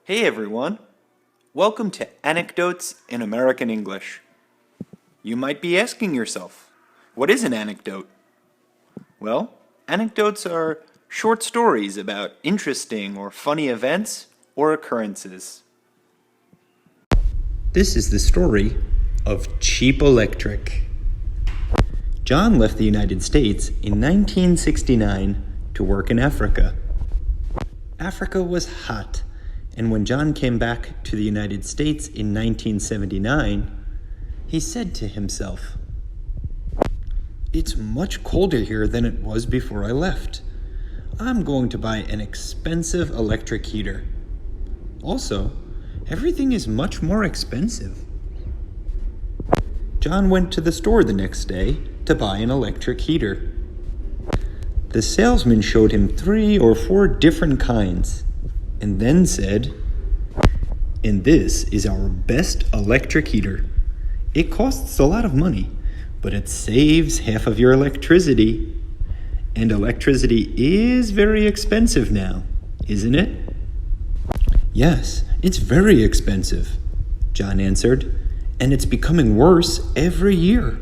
Hey everyone! Welcome to Anecdotes in American English. You might be asking yourself, what is an anecdote? Well, anecdotes are short stories about interesting or funny events or occurrences. This is the story of Cheapolectric. John left the United States in 1969 to work in Africa. Africa was hot. And when John came back to the United States in 1979, he said to himself, "It's much colder here than it was before I left. I'm going to buy an expensive electric heater. Also, everything is much more expensive." John went to the store the next day to buy an electric heater. The salesman showed him 3 or 4 different kinds, and then said, "And this is our best electric heater. It costs a lot of money, but it saves half of your electricity. And electricity is very expensive now, isn't it?" "Yes, it's very expensive," John answered, "and it's becoming worse every year."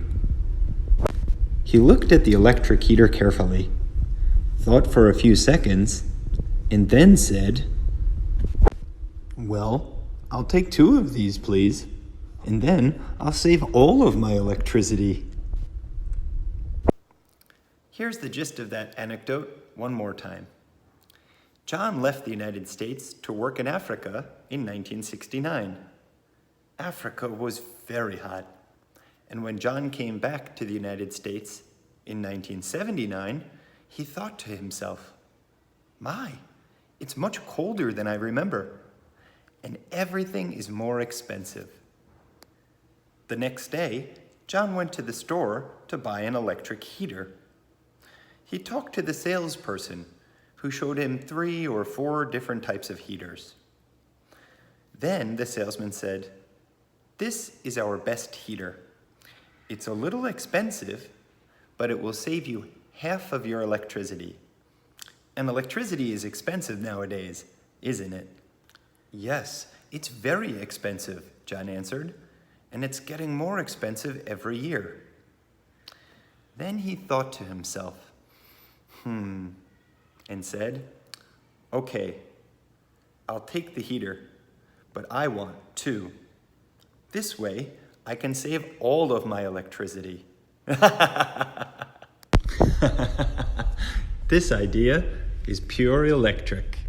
He looked at the electric heater carefully, thought for a few seconds, and then said, "Well, I'll take 2 of these, please, and then I'll save all of my electricity." Here's the gist of that anecdote one more time. John left the United States to work in Africa in 1969. Africa was very hot, and when John came back to the United States in 1979, he thought to himself, "My, it's much colder than I remember. And everything is more expensive." The next day, John went to the store to buy an electric heater. He talked to the salesperson, who showed him 3 or 4 different types of heaters. Then the salesman said, "This is our best heater. It's a little expensive, but it will save you half of your electricity." And electricity is expensive nowadays, isn't it? "Yes, it's very expensive," John answered, "and it's getting more expensive every year." Then he thought to himself, and said, "Okay, I'll take the heater, but I want 2. This way, I can save all of my electricity." This idea is pure electric.